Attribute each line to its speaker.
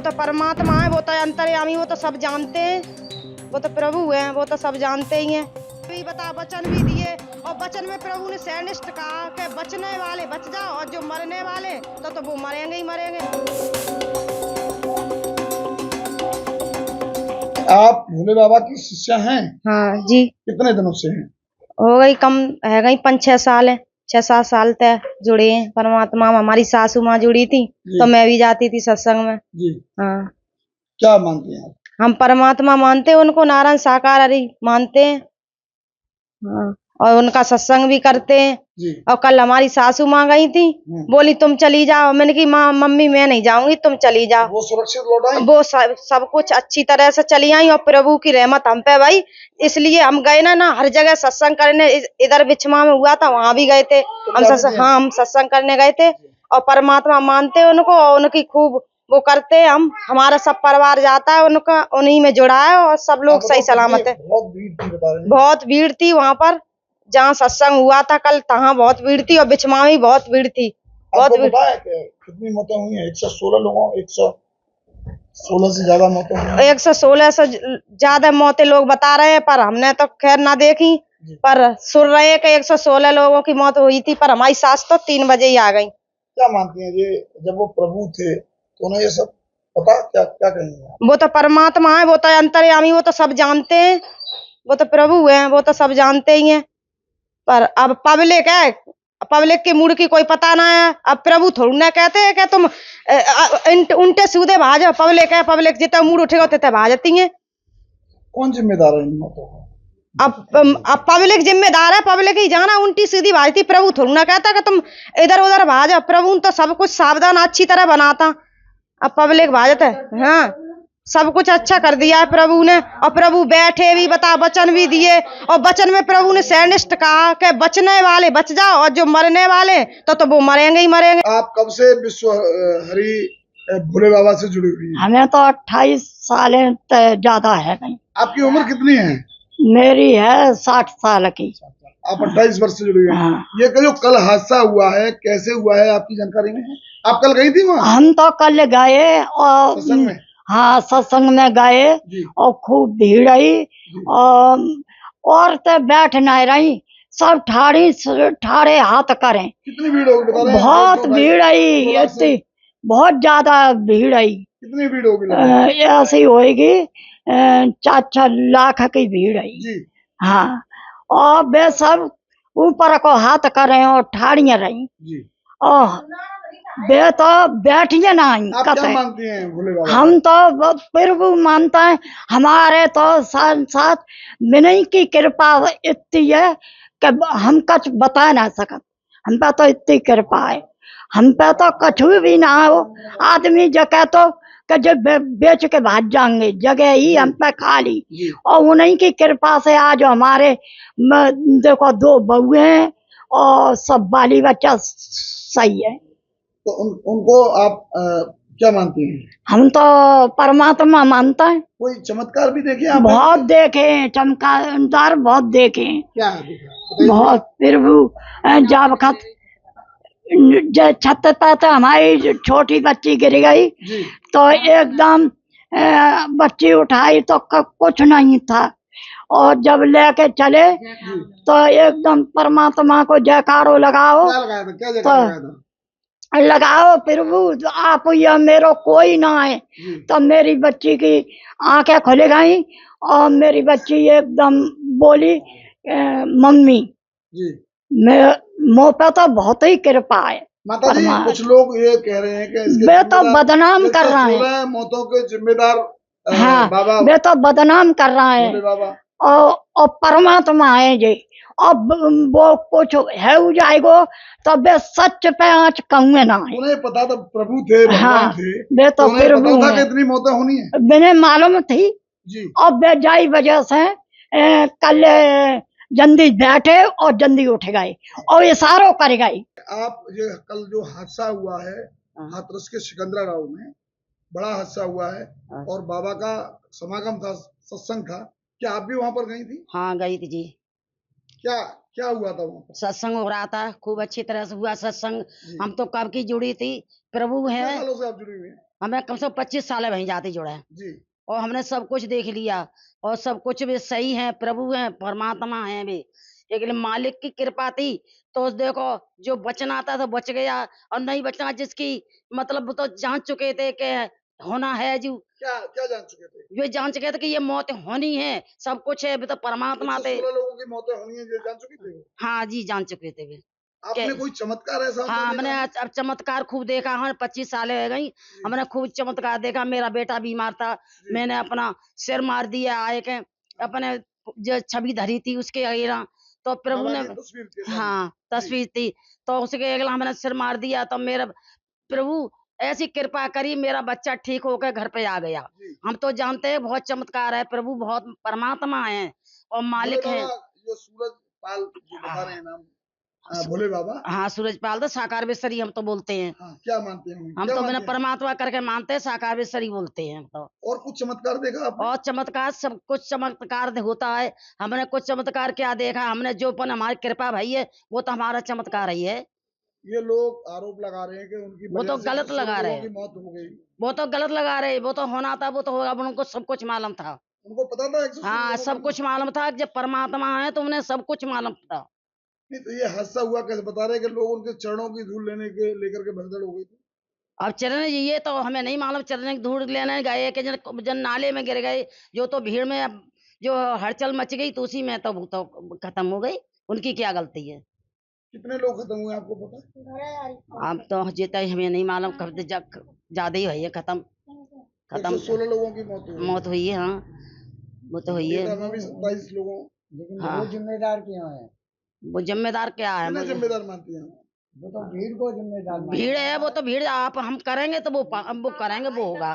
Speaker 1: तो परमात्मा है, वो तो अंतर्यामी, वो तो सब जानते हैं, वो तो प्रभु हैं, वो तो सब जानते ही हैं। भी बता वचन भी दिए और वचन में प्रभु ने सैनिष्ठ कहा कि बचने वाले बच जाओ और जो मरने वाले तो वो मरेंगे ही मरेंगे।
Speaker 2: आप भोले बाबा की शिष्या हैं?
Speaker 1: हाँ जी।
Speaker 2: कितने दिनों से हैं?
Speaker 1: हो गई कम है गई 5-6 साल है, 6-7 साल तक जुड़े हैं परमात्मा में। हमारी सासू माँ जुड़ी थी तो मैं भी जाती थी सत्संग में
Speaker 2: जी।
Speaker 1: हाँ।
Speaker 2: क्या मानते हैं आप?
Speaker 1: हम परमात्मा मानते हैं, उनको नारायण साकार हरि मानते हैं हाँ। और उनका सत्संग भी करते हैं
Speaker 2: जी।
Speaker 1: और कल हमारी सासू माँ गई थी, बोली तुम चली जाओ। मैंने की माँ मम्मी मैं नहीं जाऊंगी, तुम चली जाओ।
Speaker 2: वो सुरक्षित लौट आई?
Speaker 1: वो सब कुछ अच्छी तरह से चली आई और प्रभु की रहमत हम पे भाई, इसलिए हम गए ना हर जगह सत्संग करने। इधर बिछमा में हुआ था वहां भी गए थे हम सत्संग, हाँ हम सत्संग करने गए थे और परमात्मा मानते हैं उनको और उनकी खूब वो करते हैं। हम हमारा सब परिवार जाता है उनका, उन्हीं में जुड़ा है और सब लोग सही सलामत है। बहुत भीड़ थी वहाँ पर जहाँ सत्संग हुआ था कल, तहाँ बहुत भीड़ थी और बिछमा में बहुत भीड़ थी। बहुत भीड़।
Speaker 2: कितनी मौतें हुई हैं? 116 लोगों 116 से ज्यादा मौतें हुई हैं।
Speaker 1: 116 से ज्यादा मौतें लोग बता रहे हैं, पर हमने तो खैर ना देखी, पर सुन रहे हैं कि 116 लोगों की मौत हुई थी। पर हमारी सास तो 3 बजे ही आ गई।
Speaker 2: क्या मानती हैं ये, जब वो प्रभु थे तो उन्हें ये सब पता? क्या क्या कहेंगे?
Speaker 1: वो तो परमात्मा है, वो तो अंतर्यामी, वो तो सब जानते हैं, वो तो प्रभु हैं, वो तो सब जानते ही हैं। पर अब पब्लिक है, पब्लिक के मूड की कोई पता ना है। अब प्रभु थोड़ी ना कहते हैं कि तुम उल्टे सीधे भाजो। पब्लिक है, पब्लिक जितना मूड उठेगा उतने भाजती है।
Speaker 2: कौन जिम्मेदार है इन मौतों का?
Speaker 1: अब पब्लिक जिम्मेदार है, पब्लिक ही जाना उल्टी सीधी भाजती। प्रभु थोड़ी ना कहता कि तुम इधर उधर भाजो। प्रभु तो सब कुछ सावधान अच्छी तरह बनाता, अब पब्लिक भाजत है हाँ। सब कुछ अच्छा कर दिया है प्रभु ने और प्रभु बैठे भी बता वचन भी दिए और वचन में प्रभु ने सैनिष्ठ कहा कि बचने वाले बच जाओ और जो मरने वाले तो वो मरेंगे ही मरेंगे।
Speaker 2: आप कब से विश्व हरि भोले बाबा से जुड़ी हुई हैं?
Speaker 3: हमें तो 28 साल ज्यादा है नहीं।
Speaker 2: आपकी उम्र कितनी है?
Speaker 3: मेरी है 60 साल की।
Speaker 2: आप 28 वर्ष से जुड़ी हुई हैं।
Speaker 3: हाँ।
Speaker 2: ये जो कल हादसा हुआ है कैसे हुआ है आपकी जानकारी में है? आप कल गई थी वहाँ?
Speaker 3: हम तो कल गए और
Speaker 2: सत्संग में?
Speaker 3: हाँ सत्संग में गए और खूब भीड़ आई और औरतें बैठ नहीं रही, सब ठाड़े हाथ करें।
Speaker 2: कितनी भीड़ होगी बता रहे हैं?
Speaker 3: बहुत भीड़ आई, इतनी बहुत ज्यादा भीड़ आई।
Speaker 2: कितनी भीड़ होगी?
Speaker 3: ऐसी होएगी 4-4 लाख की भीड़ आई
Speaker 2: जी।
Speaker 3: हाँ। और वे सब ऊपर को हाथ कर रहे और ठाड़ियां रही
Speaker 2: जी।
Speaker 3: और वे तो बैठिए ना।
Speaker 2: आप क्या मानती हैं भोले बाबा?
Speaker 3: हम तो प्रभु मानता है, हमारे तो साथ विनय की कृपा इतनी है कि हम कुछ बता ना सकत। हम पे तो इतनी कृपा है, हम पे तो कुछ भी ना हो। आदमी जगह तो जब बेच के भाग जाएंगे, जगह ही हम पे खाली और उन्हीं की कृपा से आज हमारे देखो 2 बहुए हैं और सब बाली बच्चा सही है।
Speaker 2: तो उनको आप क्या मानती हैं?
Speaker 3: हम तो परमात्मा मानता है।
Speaker 2: कोई चमत्कार भी देखे आप?
Speaker 3: बहुत देखे चमत्कार, बहुत देखे।
Speaker 2: क्या
Speaker 3: बहुत प्रभु जब छत पे तो हमारी छोटी बच्ची गिर गई तो एकदम बच्ची उठाई तो कुछ नहीं था और जब लेके चले तो एकदम परमात्मा को जयकारो लगाओ। तो लगाओ प्रभु आप या मेरे कोई ना है तो मेरी बच्ची की आंखें खुल गई और मेरी बच्ची एकदम बोली मम्मी मुँह पे तो बहुत ही कृपा है।
Speaker 2: माता जी कुछ लोग ये कह रहे हैं कि
Speaker 3: वे तो बदनाम कर रहा है
Speaker 2: मौतों के जिम्मेदार
Speaker 3: हाँ
Speaker 2: बाबा,
Speaker 3: वे तो बदनाम कर रहा है और परमात्मा है जी। अब वो कुछ है हो जाएगो तो वे सच पे आँच कहूँगे ना।
Speaker 2: उन्हें पता था प्रभु थे, भगवान थे,
Speaker 3: वे तो
Speaker 2: उन्हें पता था कि इतनी मौतें होनी है?
Speaker 3: मैंने मालूम थी
Speaker 2: जी।
Speaker 3: और वे जाई वजह से कल जल्दी बैठे और जल्दी उठ गए और इशारों कर गए।
Speaker 2: आप ये कल जो हादसा हुआ है हाथरस के सिकंदरा गांव में, बड़ा हादसा हुआ है और बाबा का समागम था, सत्संग था, क्या आप भी वहां पर गई थी?
Speaker 4: हाँ गई थी जी।
Speaker 2: क्या क्या हुआ था वहाँ पर?
Speaker 4: सत्संग हो रहा था, खूब अच्छी तरह से हुआ सत्संग।
Speaker 2: जी।
Speaker 4: हम तो कब की जुड़ी थी, प्रभु
Speaker 2: कितने
Speaker 4: है,
Speaker 2: सालों से आप जुड़ी हुई हैं?
Speaker 4: हमें कम से कम 25 साल वहीं जाते जुड़ा है
Speaker 2: जी।
Speaker 4: और हमने सब कुछ देख लिया और सब कुछ भी सही है, प्रभु है, परमात्मा है भी। लेकिन मालिक की कृपा थी तो देखो जो बचना था तो बच गया और नहीं बचना जिसकी मतलब वो तो जान चुके थे कि होना है जो
Speaker 2: क्या क्या जान चुके थे?
Speaker 4: ये जान चुके थे कि ये मौत होनी है, सब कुछ है, अभी तो परमात्मा थे।
Speaker 2: 116 लोगों की मौतें होनी है, ये जान चुके थे वो?
Speaker 4: हाँ जी, जान चुके थे वे।
Speaker 2: आपने कोई चमत्कार ऐसा होता
Speaker 4: हाँ,
Speaker 2: देखा
Speaker 4: हमने
Speaker 2: है?
Speaker 4: अब चमत्कार खूब देखा है, 25 साल हो गई, हमने खूब चमत्कार देखा। मेरा बेटा बीमार था, मैंने अपना सिर मार दिया आए के अपने जो छवि धरी थी उसके अगेला, तो प्रभु
Speaker 2: बाबा
Speaker 4: ने
Speaker 2: की तस्वीर के सामने।
Speaker 4: हाँ
Speaker 2: जी।
Speaker 4: तस्वीर थी तो उसके अगला हमने सिर मार दिया तो मेरा प्रभु ऐसी कृपा करी, मेरा बच्चा ठीक होकर घर पे आ गया।
Speaker 2: जी।
Speaker 4: हम तो जानते हैं बहुत चमत्कार है, प्रभु बहुत परमात्मा है और
Speaker 2: भोले
Speaker 4: मालिक है।
Speaker 2: बाबा जो सूरज पाल जो बता रहे हैं नाम, भोले बाबा।
Speaker 4: हाँ, सूरजपाल तो साकार विसरी हम तो बोलते हैं।
Speaker 2: हाँ, क्या मानते हैं उन्हें?
Speaker 4: हम
Speaker 2: क्या
Speaker 4: तो मैंने
Speaker 2: मानते हैं?
Speaker 4: परमात्मा करके मानते हैं, साकार विसरी बोलते हैं हम तो।
Speaker 2: और कुछ चमत्कार देखा आपने?
Speaker 4: और चमत्कार सब कुछ चमत्कार होता है। हमने कुछ चमत्कार क्या देखा, हमने जो पन हमारी कृपा भई है वो तो हमारा चमत्कार ही है।
Speaker 2: ये लोग आरोप लगा रहे हैं कि उनकी
Speaker 4: वो तो
Speaker 2: वजह से
Speaker 4: गलत
Speaker 2: 116
Speaker 4: लगा रहे
Speaker 2: लोगों
Speaker 4: हैं,
Speaker 2: की मौत हो गई।
Speaker 4: वो तो गलत लगा रहे, वो तो होना था, वो तो होगा, उनको सब कुछ मालूम था।
Speaker 2: उनको पता था 116
Speaker 4: हाँ,
Speaker 2: लोगों
Speaker 4: सब
Speaker 2: की
Speaker 4: कुछ मालूम था, जब परमात्मा है तो उन्हें सब कुछ मालूम था।
Speaker 2: नहीं, तो ये हादसा हुआ कैसे? बता रहे हैं कि लोग उनके चरणों की धूल लेने के लेकर के भगदड़ हो गई थी।
Speaker 4: अब चरण ये तो हमें नहीं मालूम, चरण की धूल लेने गए कि जन नाले में गिर गए, जो तो भीड़ में अब जो हलचल मच गई तो उसी में तो खत्म हो गई, उनकी क्या गलती है।
Speaker 2: कितने लोग खत्म हुए आपको पता?
Speaker 4: अब तो जितना ही हमें नहीं मालूम, कब ज्यादा ही हुई है, खत्म
Speaker 2: 116 लोगों की मौत हुई।
Speaker 4: मौत हुई है। हाँ, वो तो हुई है।
Speaker 2: एटा में भी 27 लोगों।
Speaker 5: लेकिन
Speaker 4: हाँ।
Speaker 5: वो जिम्मेदार क्यों है?
Speaker 4: वो जिम्मेदार क्या है,
Speaker 2: कितने जिम्मेदार मानती हैं?
Speaker 5: वो तो भीड़ को जिम्मेदार मानते हैं।
Speaker 4: भीड़ है, वो तो भीड़ आप हम करेंगे तो वो करेंगे, वो होगा।